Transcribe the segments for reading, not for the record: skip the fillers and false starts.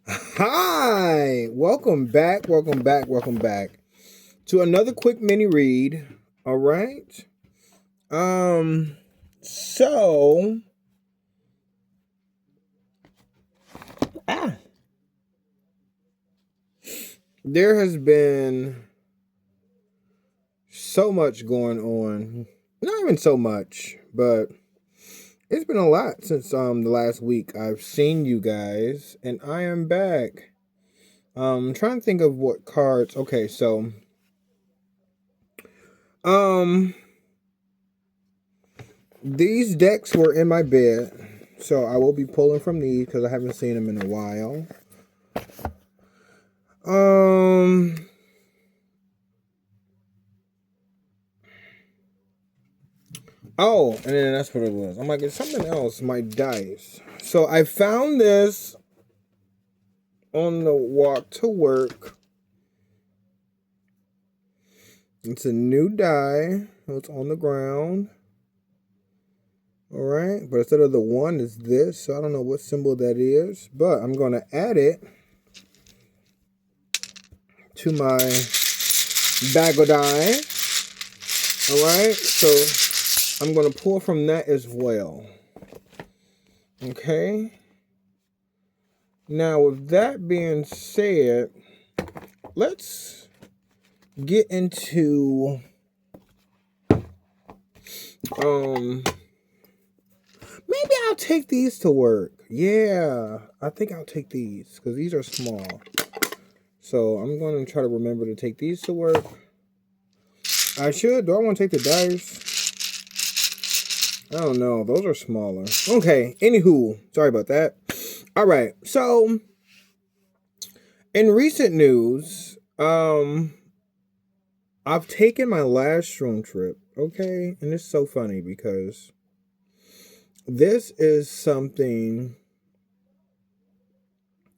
Hi, welcome back to another quick mini read. All right. Um, so ah, there has been so much going on. Not even so much, but it's been a lot since the last week. I've seen you guys, and I am back. Trying to think of what cards. Okay, so um these decks were in my bed, so I will be pulling from these because I haven't seen them in a while. Um. Oh, and then that's what it was. I'm like, it's something else. My dice. So I found this on the walk to work. It's a new die. It's on the ground. All right, but instead of the one, it's this. So I don't know what symbol that is, but I'm gonna add it to my bag of die. All right, so I'm gonna pull from that as well. Okay. Now, with that being said, let's get into maybe I'll take these to work. Yeah, I think I'll take these because these are small. So I'm going to try to remember to take these to work. I should. Do I want to take the dice? I don't know. Those are smaller. Okay. Anywho, sorry about that. All right. So in recent news, I've taken my last shroom trip. Okay, and it's so funny because this is something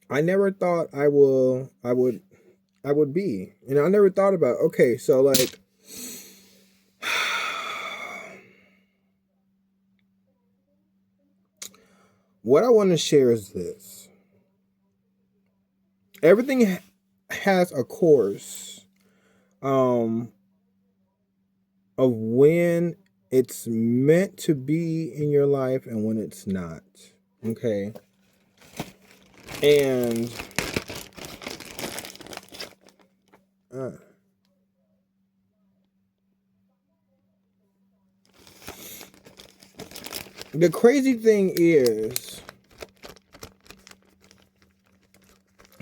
I never thought I would be. And I never thought about, okay, so like what I want to share is this. Everything has a course of when it's meant to be in your life and when it's not. Okay? And uh, the crazy thing is,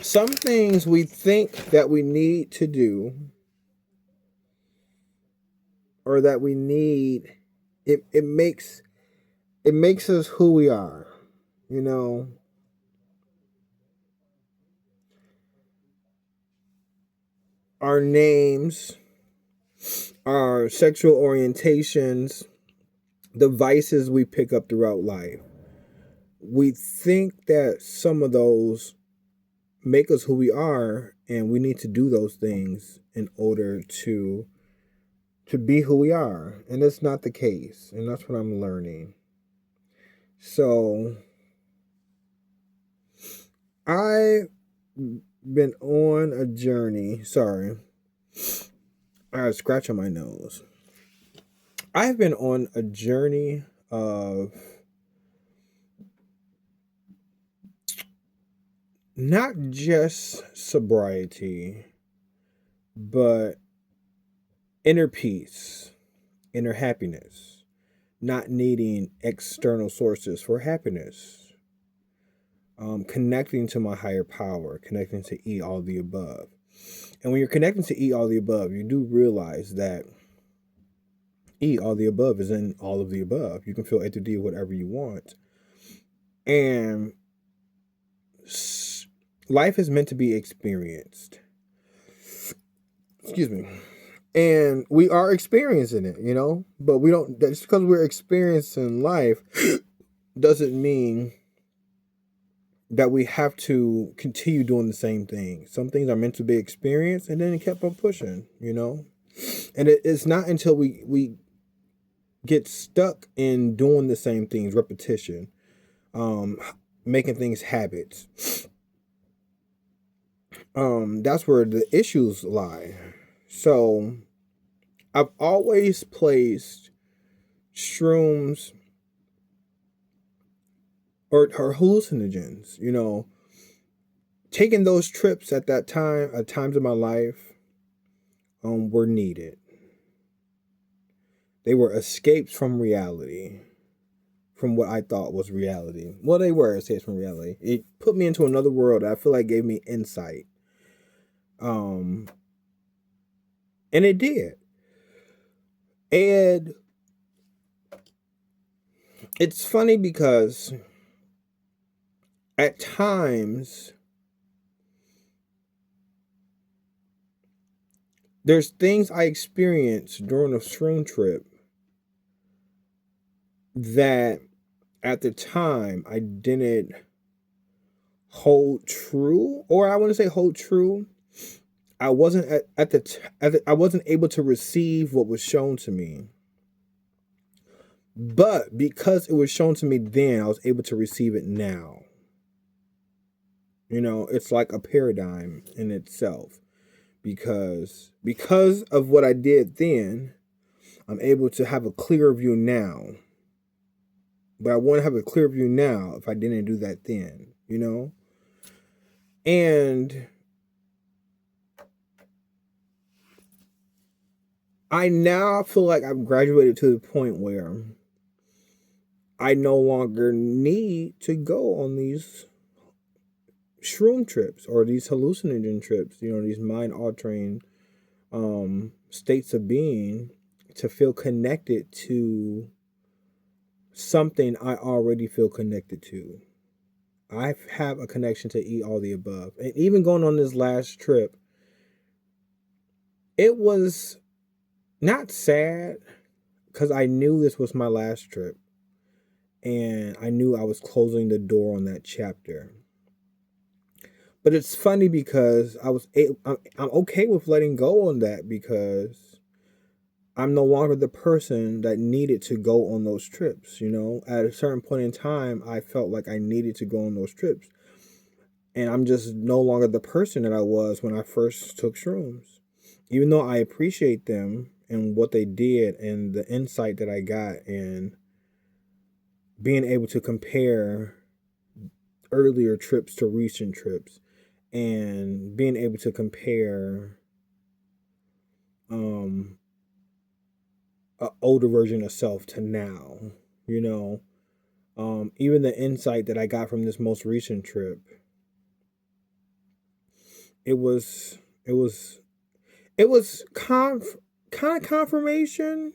some things we think that we need to do or that we need, it makes us who we are. You know, our names, our sexual orientations, the vices we pick up throughout life. We think that some of those make us who we are, and we need to do those things in order to be who we are. And it's not the case. And that's what I'm learning. So I've been on a journey. Sorry. I had a scratch on my nose. I've been on a journey of not just sobriety, but inner peace, inner happiness, not needing external sources for happiness, connecting to my higher power, connecting to E, all the above. And when you're connecting to E, all the above, you do realize that E, all the above, is in all of the above. You can feel A through D whatever you want. And life is meant to be experienced. Excuse me. And we are experiencing it, you know? But we don't, just because we're experiencing life doesn't mean that we have to continue doing the same thing. Some things are meant to be experienced, and then it kept on pushing, you know? And it's not until we get stuck in doing the same things, repetition, making things habits, that's where the issues lie. So I've always placed shrooms or hallucinogens, taking those trips at that time, at times in my life, were needed. They were escapes from reality, from what I thought was reality. Well, they were escapes from reality. It put me into another world that I feel like gave me insight. And it did. And it's funny because at times there's things I experienced during a shroom trip that at the time I didn't hold true, or I want to say hold true. I wasn't I wasn't able to receive what was shown to me. But because it was shown to me then, I was able to receive it now. It's like a paradigm in itself. Because of what I did then, I'm able to have a clearer view now. But I want to have a clear view now if I didn't do that then, And I now feel like I've graduated to the point where I no longer need to go on these shroom trips or these hallucinogen trips, these mind-altering states of being to feel connected to something I already feel connected to. I have a connection to eat all the above. And even going on this last trip, it was not sad because I knew this was my last trip. And I knew I was closing the door on that chapter. But it's funny because I'm okay with letting go on that because I'm no longer the person that needed to go on those trips. At a certain point in time, I felt like I needed to go on those trips. And I'm just no longer the person that I was when I first took shrooms. Even though I appreciate them and what they did and the insight that I got and being able to compare earlier trips to recent trips and being able to compare an older version of self to now, even the insight that I got from this most recent trip, it was kind of confirmation,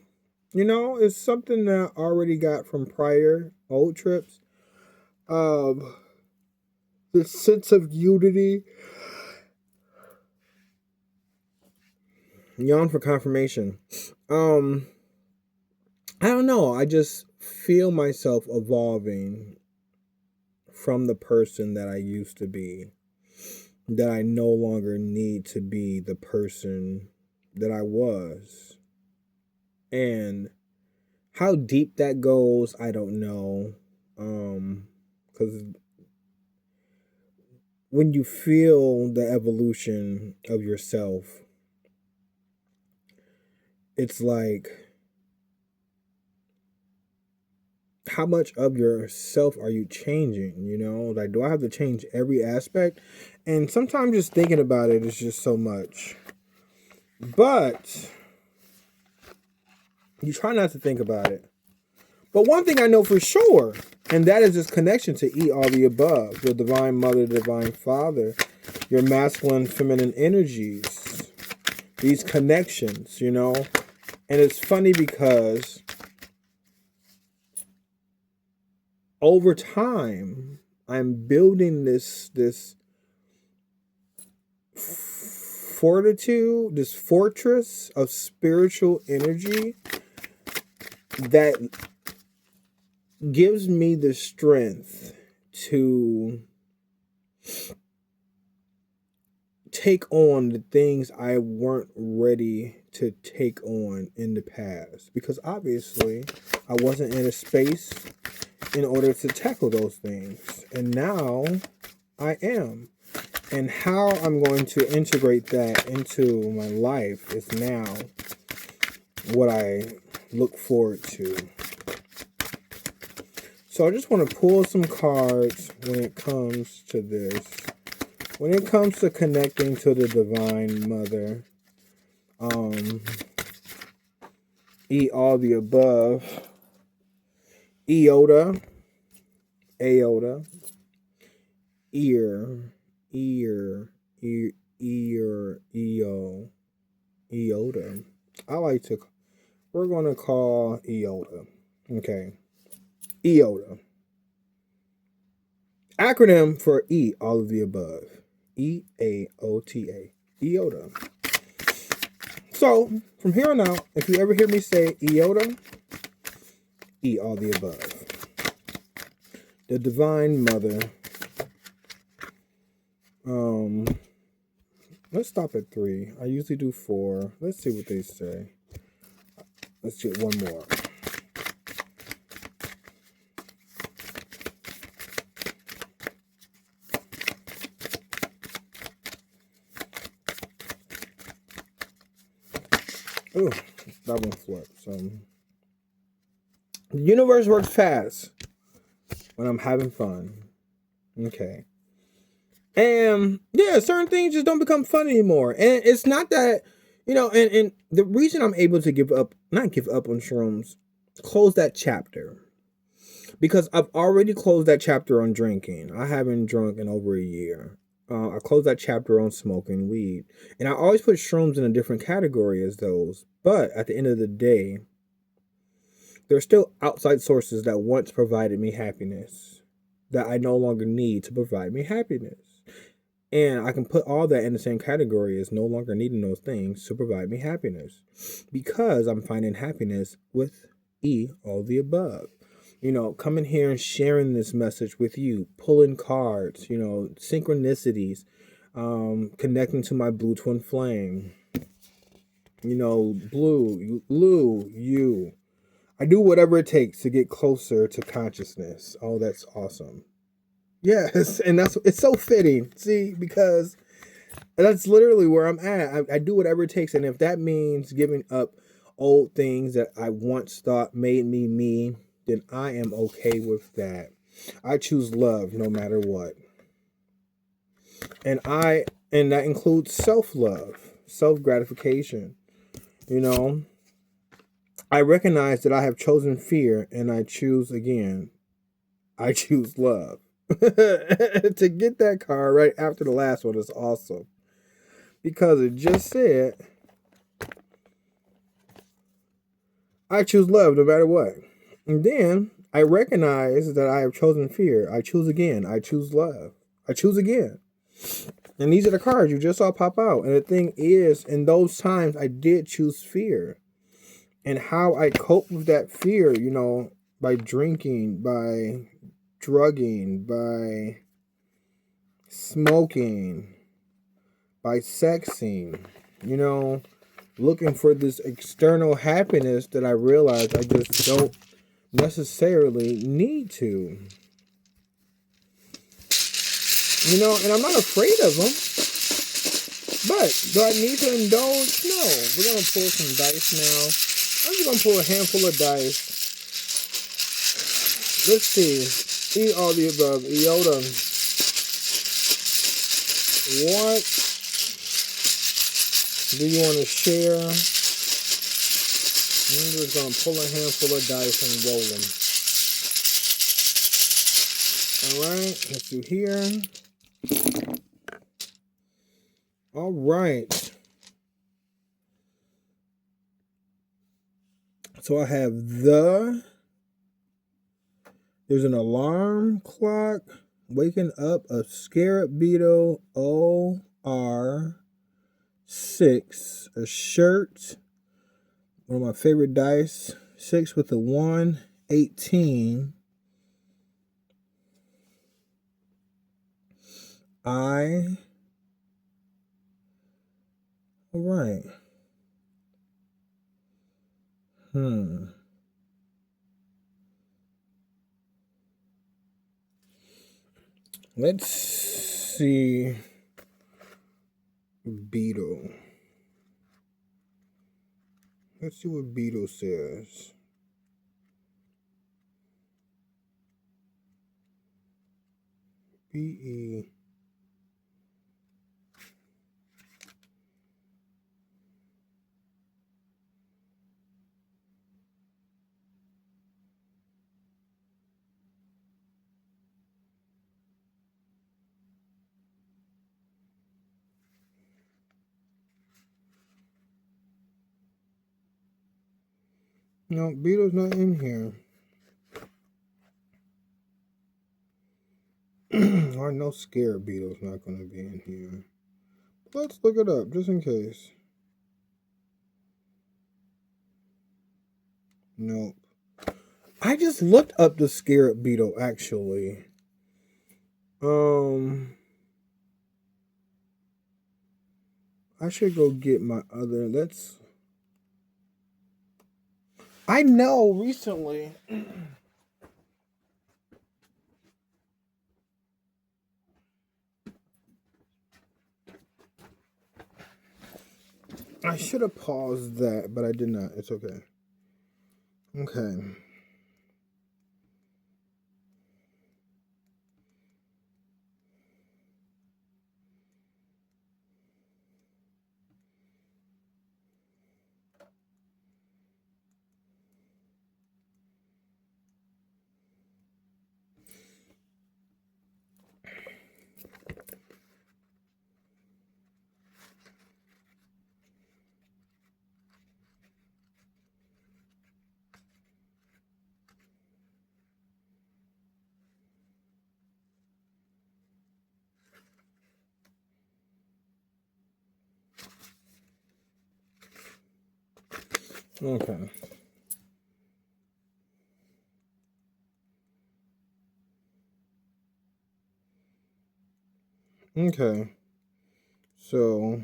it's something that I already got from prior old trips. The sense of unity. Yawn for confirmation. I don't know. I just feel myself evolving from the person that I used to be. That I no longer need to be the person that I was. And how deep that goes, I don't know. Because when you feel the evolution of yourself, it's like, how much of yourself are you changing? Like, do I have to change every aspect? And sometimes just thinking about it is just so much. But you try not to think about it. But one thing I know for sure, and that is this connection to eat all the above, the divine mother, divine father, your masculine, feminine energies, these connections, And it's funny because over time, I'm building this fortitude, this fortress of spiritual energy that gives me the strength to take on the things I weren't ready to take on in the past. Because obviously, I wasn't in a space in order to tackle those things. And now I am. And how I'm going to integrate that into my life is now what I look forward to. So I just want to pull some cards when it comes to this. When it comes to connecting to the Divine Mother, E all the above, Iota, Aota, ear, EO, Iota. We're going to call Iota. Okay. Iota. Acronym for E, all of the above. EAOTA. Iota. So, from here on out, if you ever hear me say Iota, E, all the above. The Divine Mother. Let's stop at 3. I usually do 4. Let's see what they say. Let's get one more. Oh, that one flipped. So, the universe works fast when I'm having fun. Okay. And yeah, certain things just don't become fun anymore. And it's not that, and the reason I'm able to not give up on shrooms, close that chapter. Because I've already closed that chapter on drinking. I haven't drunk in over a year. I closed that chapter on smoking weed. And I always put shrooms in a different category as those. But at the end of the day, there are still outside sources that once provided me happiness that I no longer need to provide me happiness. And I can put all that in the same category as no longer needing those things to provide me happiness. Because I'm finding happiness with E, all the above. Coming here and sharing this message with you, pulling cards, synchronicities, connecting to my blue twin flame. Blue, you. I do whatever it takes to get closer to consciousness. Oh, that's awesome. Yes, and it's so fitting. See, because that's literally where I'm at. I do whatever it takes, and if that means giving up old things that I once thought made me, then I am okay with that. I choose love no matter what. And that includes self-love, self-gratification. I recognize that I have chosen fear and I choose again. I choose love. To get that card right after the last one is awesome. Because it just said, I choose love no matter what. And then I recognize that I have chosen fear. I choose again. I choose love. I choose again. And these are the cards you just saw pop out. And the thing is, in those times, I did choose fear. And how I cope with that fear, by drinking, by drugging, by smoking, by sexing, looking for this external happiness that I realize I just don't necessarily need to. And I'm not afraid of them. But do I need to indulge? No. We're going to pull some dice now. I'm just going to pull a handful of dice. Let's see. E all the above. Iota. What do you want to share? I'm just going to pull a handful of dice and roll them. Alright. Let's do here. Alright. So I have there's an alarm clock, waking up, a scarab beetle, OR6, a shirt, one of my favorite dice, 6 with a 1, 18, all right. Let's see. Beetle. Let's see what Beetle says. B-E. No, Beetle's not in here. I know Scared Beetle's not going to be in here. Let's look it up, just in case. Nope. I just looked up the Scared Beetle, actually. I should go get my other. I know recently. I should have paused that, but I did not. It's okay. Okay. Okay. Okay. So.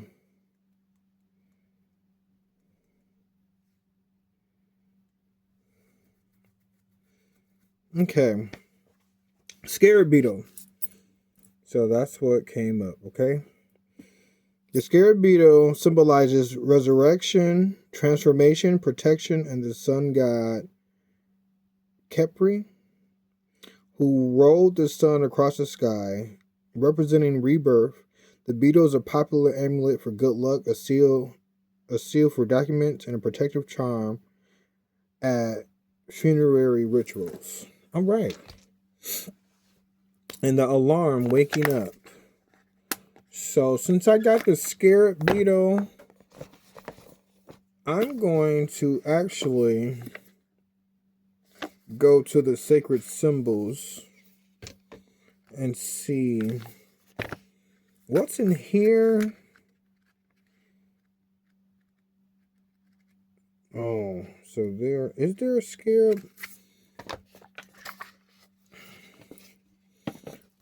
Okay. Scared Beetle. So that's what came up, okay? The Scared Beetle symbolizes resurrection, transformation, protection, and the sun god Kepri, who rolled the sun across the sky, representing rebirth. The beetle is a popular amulet for good luck, a seal for documents, and a protective charm at funerary rituals. All right. And the alarm waking up. So since I got the Scared Beetle, I'm going to actually go to the sacred symbols and see what's in here. Oh, so is there a scarab?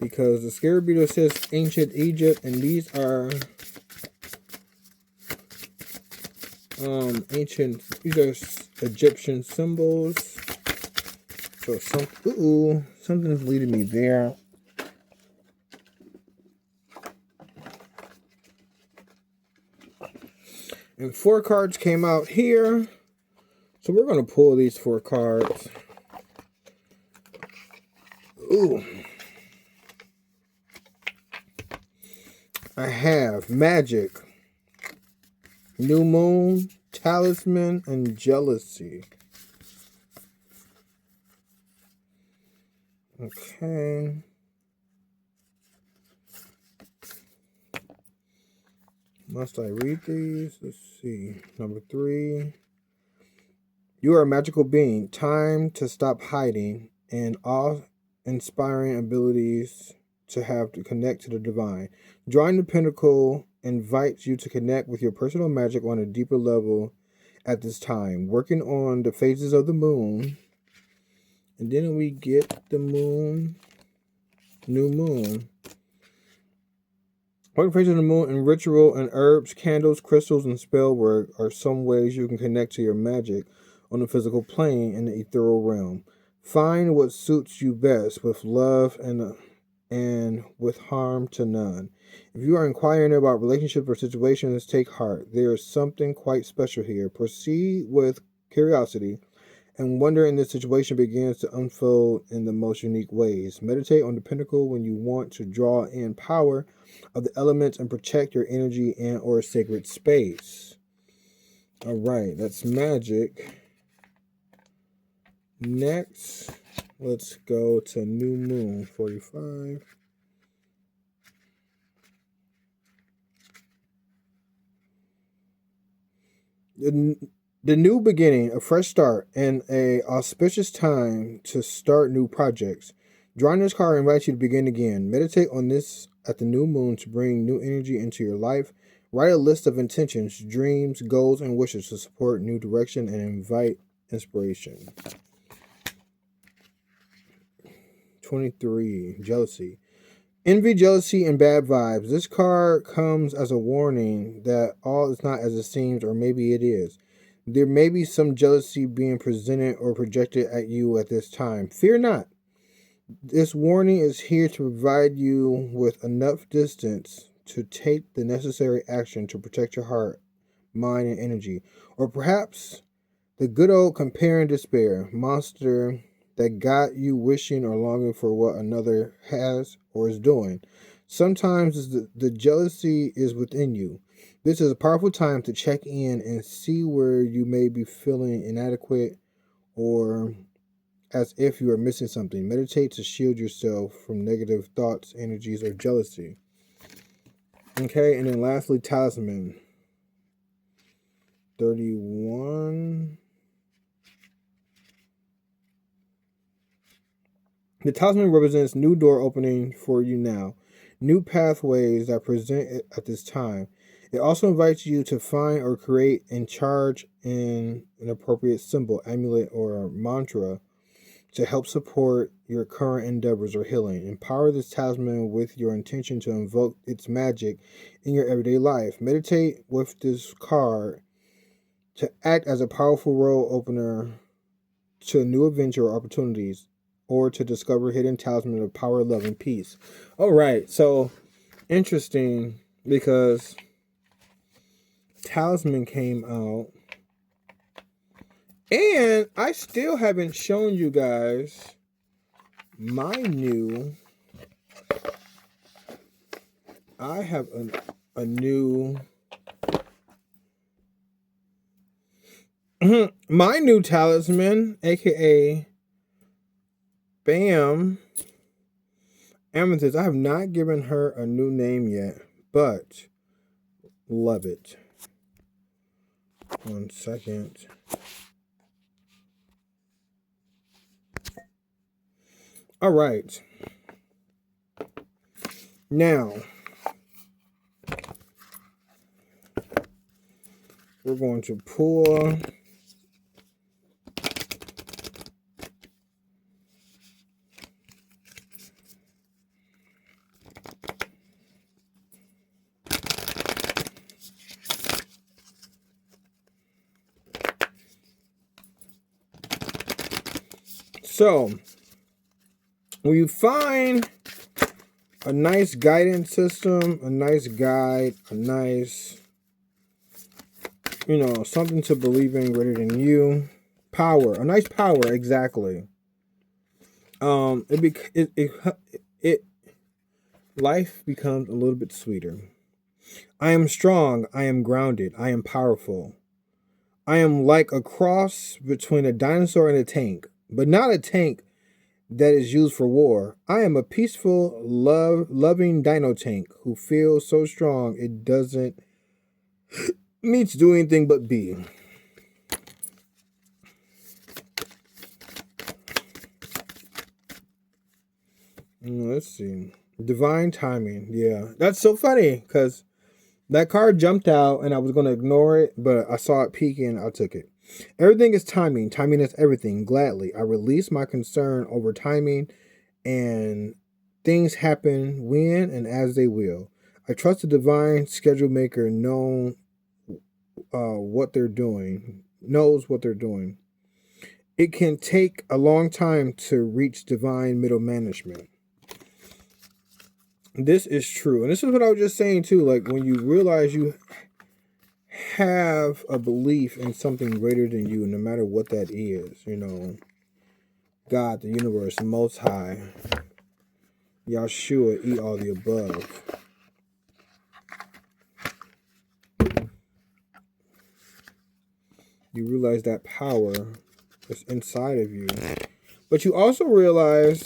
Because the Scared Beetle says ancient Egypt, and these are these are Egyptian symbols. So something's leading me there. And 4 cards came out here. So we're gonna pull these 4 cards. Ooh. I have Magic, New Moon, Talisman, and Jealousy. Okay. Must I read these? Let's see. Number 3. You are a magical being. Time to stop hiding, and awe-inspiring abilities to have to connect to the divine. Drawing the Pentacle invites you to connect with your personal magic on a deeper level at this time. Working on the phases of the moon. And then we get the moon. New moon. Working phases of the moon in ritual and herbs, candles, crystals, and spell work are some ways you can connect to your magic on the physical plane in the ethereal realm. Find what suits you best with love and and with harm to none. If you are inquiring about relationships or situations, take heart. There is something quite special here. Proceed with curiosity, and wonder in this situation begins to unfold in the most unique ways. Meditate on the pinnacle when you want to draw in power of the elements and protect your energy and or sacred space. All right, that's magic. Next, let's go to new moon 45. The new beginning, a fresh start, and a auspicious time to start new projects. Drawing this card invites you to begin again. Meditate on this at the new moon to bring new energy into your life. Write a list of intentions, dreams, goals, and wishes to support new direction and invite inspiration. 23. Jealousy. Envy, jealousy, and bad vibes. This card comes as a warning that all is not as it seems, or maybe it is. There may be some jealousy being presented or projected at you at this time. Fear not. This warning is here to provide you with enough distance to take the necessary action to protect your heart, mind, and energy. Or perhaps the good old compare and despair monster that got you wishing or longing for what another has or is doing. Sometimes the jealousy is within you. This is a powerful time to check in and see where you may be feeling inadequate or as if you are missing something. Meditate to shield yourself from negative thoughts, energies, or jealousy. Okay, and then lastly, talisman. 31. The talisman represents new door opening for you now, new pathways that present it at this time. It also invites you to find or create and charge in an appropriate symbol, amulet, or mantra to help support your current endeavors or healing. Empower this talisman with your intention to invoke its magic in your everyday life. Meditate with this card to act as a powerful road opener to a new adventure or opportunities, or to discover hidden talisman of power, love, and peace. All right, so interesting because talisman came out, and I still haven't shown you guys my new. I have a new. My new talisman, aka Bam Amethyst. I have not given her a new name yet, but love it. 1 second. All right. Now, we're going to pull so when you find a nice guidance system, a nice guide, a nice, something to believe in greater than you, power, a nice power, exactly. Life becomes a little bit sweeter. I am strong. I am grounded. I am powerful. I am like a cross between a dinosaur and a tank, but not a tank that is used for war. I am a peaceful, loving dino tank who feels so strong it doesn't need to do anything but be. Let's see. Divine timing. Yeah, that's so funny because that card jumped out and I was going to ignore it, but I saw it peeking. I took it. Everything is timing. Timing is everything. Gladly, I release my concern over timing, and things happen when and as they will. I trust the divine schedule maker knows what they're doing. It can take a long time to reach divine middle management. This is true. And this is what I was just saying too. Like when you realize you have a belief in something greater than you, no matter what that is, you know, God, the universe, the Most High, Yahshua, eat all the above. You realize that power is inside of you. But you also realize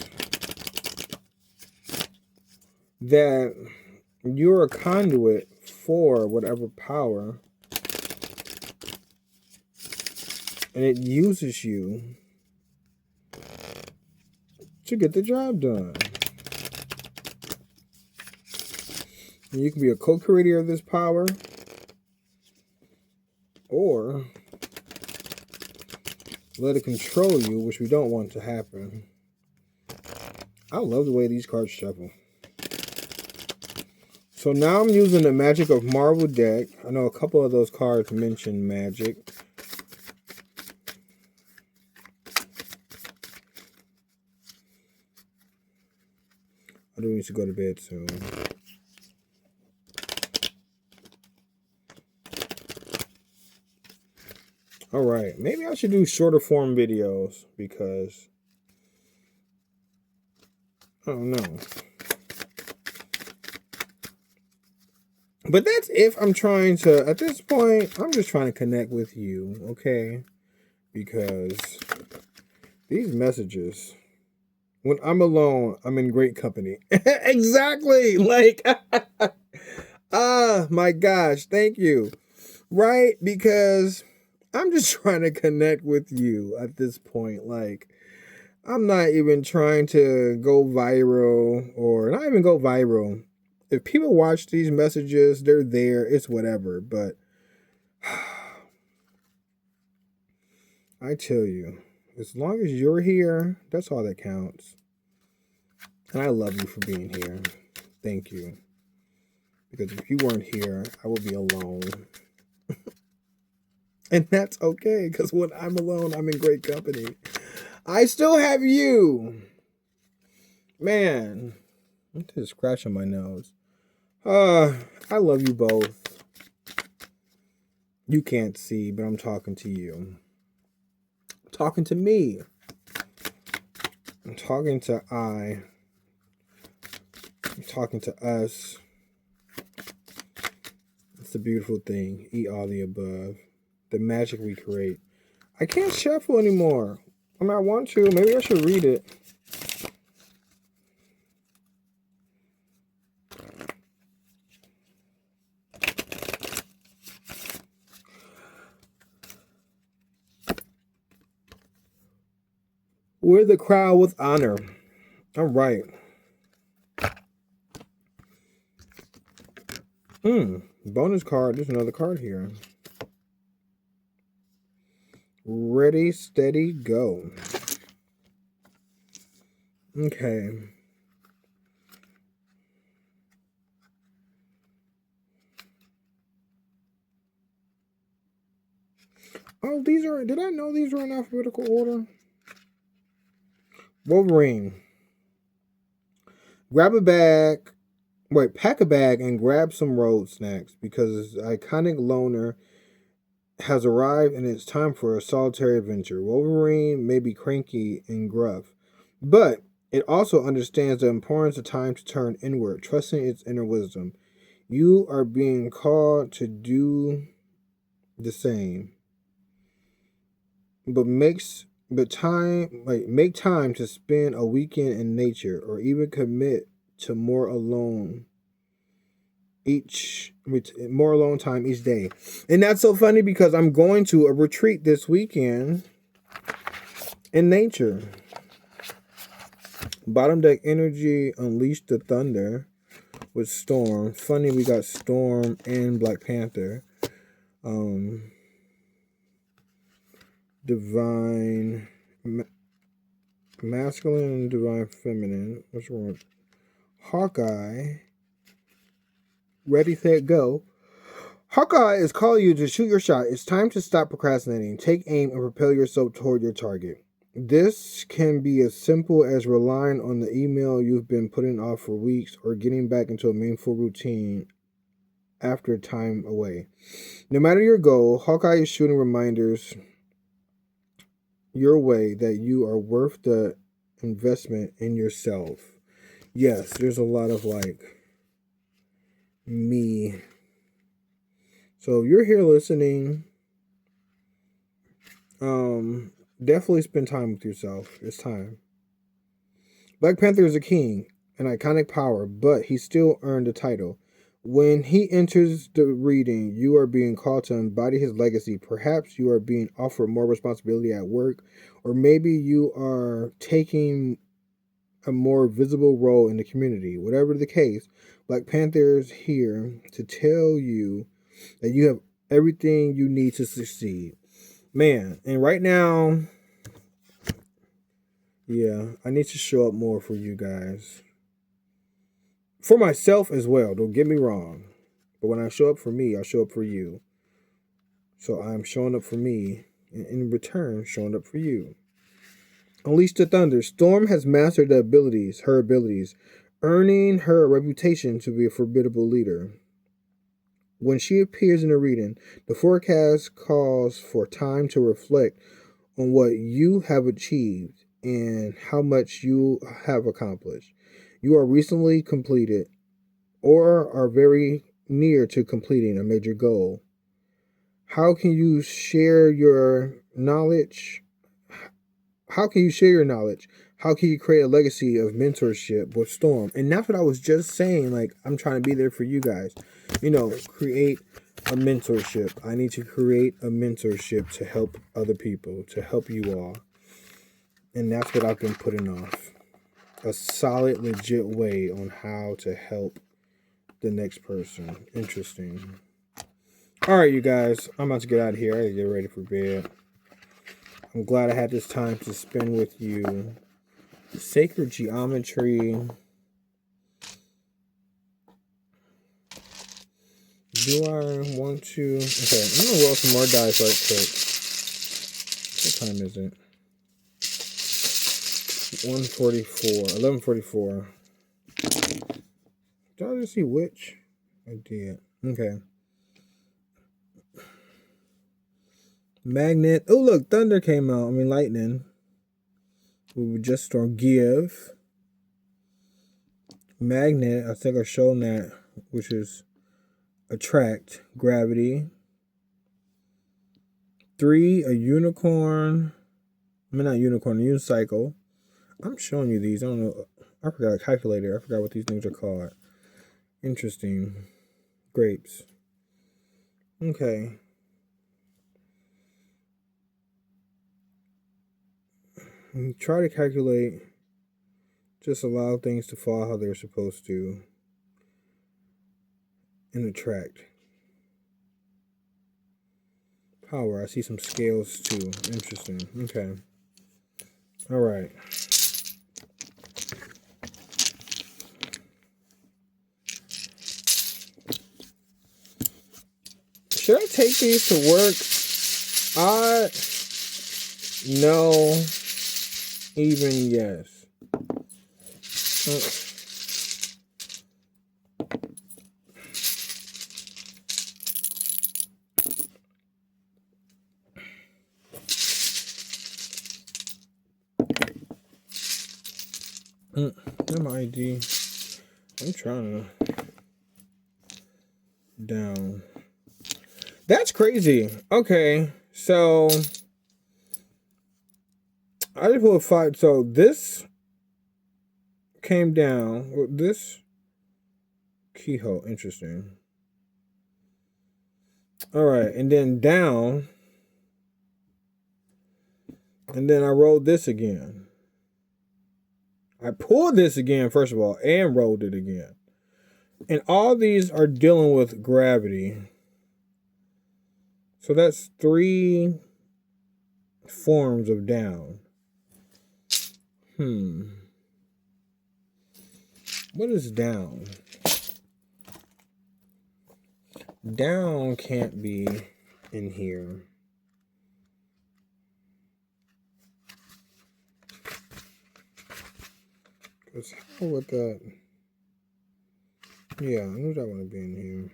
that you're a conduit for whatever power, and it uses you to get the job done. And you can be a co-creator of this power, or let it control you, which we don't want to happen. I love the way these cards shuffle. So now I'm using the Magic of Marvel deck. I know a couple of those cards mention magic. I do need to go to bed soon. Alright, maybe I should do shorter form videos because I don't know. But that's if I'm trying to, at this point, I'm just trying to connect with you, okay? Because these messages, when I'm alone, I'm in great company. Exactly! Like, my gosh, thank you. Right? Because I'm just trying to connect with you at this point. Like, I'm not even trying to go viral or not even go viral. If people watch these messages, they're there. It's whatever. But I tell you, as long as you're here, that's all that counts. And I love you for being here. Thank you. Because if you weren't here, I would be alone. And that's okay, because when I'm alone, I'm in great company. I still have you. Man, I'm just scratching my nose. I love you both. You can't see, but I'm talking to you. I'm talking to me. I'm talking to I'm talking to us. It's a beautiful thing. Eat all the above. The magic we create. I can't shuffle anymore. I mean, I want to. Maybe I should read it. We're the crowd with honor. All right. Bonus card. There's another card here. Ready, steady, go. Okay. Oh, these are... Did I know these were in alphabetical order? Wolverine. Grab a bag. Wait, pack a bag and grab some road snacks because iconic loner has arrived and it's time for a solitary adventure. Wolverine may be cranky and gruff, but it also understands the importance of time to turn inward, trusting its inner wisdom. You are being called to do the same, but make time to spend a weekend in nature, or even commit to more alone time each day. And that's so funny because I'm going to a retreat this weekend in nature. Bottom deck energy, unleash the thunder with Storm. Funny, we got Storm and Black Panther. Divine masculine and divine feminine. What's wrong? Hawkeye. Ready, set, go. Hawkeye is calling you to shoot your shot. It's time to stop procrastinating. Take aim and propel yourself toward your target. This can be as simple as relying on the email you've been putting off for weeks or getting back into a meaningful routine after time away. No matter your goal, Hawkeye is shooting reminders your way that you are worth the investment in yourself. Yes, there's a lot of like me. So if you're here listening, definitely spend time with yourself. It's time. Black Panther is a king, an iconic power, but he still earned the title. When he enters the reading, you are being called to embody his legacy. Perhaps you are being offered more responsibility at work, or maybe you are taking a more visible role in the community. Whatever the case, Black Panther is here to tell you that you have everything you need to succeed. Man, and right now, yeah, I need to show up more for you guys. For myself as well, don't get me wrong. But when I show up for me, I show up for you. So I'm showing up for me, and in return, showing up for you. Unleash the thunder. Storm has mastered her abilities, earning her a reputation to be a formidable leader. When she appears in a reading, the forecast calls for time to reflect on what you have achieved and how much you have accomplished. You are recently completed or are very near to completing a major goal. How can you share your knowledge? How can you share your knowledge? How can you create a legacy of mentorship with Storm? And that's what I was just saying. Like, I'm trying to be there for you guys. Create a mentorship. I need to create a mentorship to help other people, to help you all. And that's what I've been putting off. A solid, legit way on how to help the next person. Interesting. All right, you guys. I'm about to get out of here. I gotta get ready for bed. I'm glad I had this time to spend with you. Sacred geometry. Do I want to? Okay, I'm gonna roll some more dice right quick. What time is it? 11:44. Did I just see which? I did. Okay. Magnet. Oh, look, thunder came out. Lightning. We would just give. Magnet. I think I've shown that, which is attract, gravity. 3, a unicorn. Not unicorn, a unicycle. I'm showing you these. I don't know. I forgot a calculator. I forgot what these things are called. Interesting. Grapes. Okay. Try to calculate. Just allow things to fall how they're supposed to. And attract. Power. I see some scales too. Interesting. Okay. All right. Should I take these to work? No. Even yes. My ID. I'm trying to down. That's crazy. Okay, so I just pulled 5. So this came down with this keyhole. Interesting. All right, and then down, and then I rolled this again. I pulled this again, first of all, and rolled it again. And all these are dealing with gravity. So that's 3 forms of down. What is down? Down can't be in here. Let's go with that. Yeah, I knew that would be in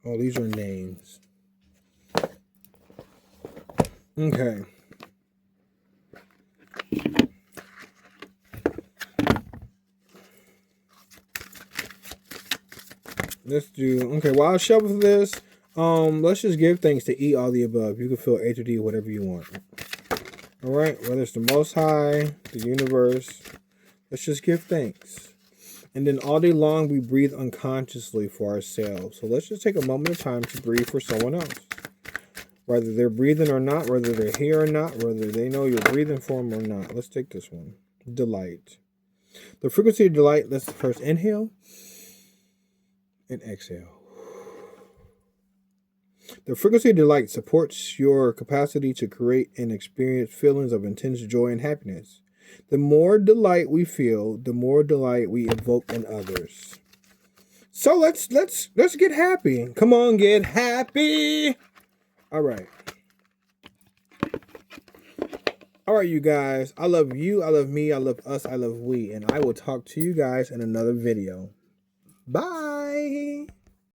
here. Oh, these are names. Okay. Let's do, okay, while I shuffle this, let's just give thanks to E, all the above. You can feel A to D, whatever you want. All right, whether it's the Most High, the universe, let's just give thanks. And then all day long, we breathe unconsciously for ourselves. So let's just take a moment of time to breathe for someone else. Whether they're breathing or not, whether they're here or not, whether they know you're breathing for them or not. Let's take this one. Delight. The frequency of delight, let's first inhale and exhale. The frequency of delight supports your capacity to create and experience feelings of intense joy and happiness. The more delight we feel, the more delight we evoke in others. So let's get happy. Come on, get happy. All right. All right, you guys. I love you. I love me. I love us. I love we. And I will talk to you guys in another video. Bye.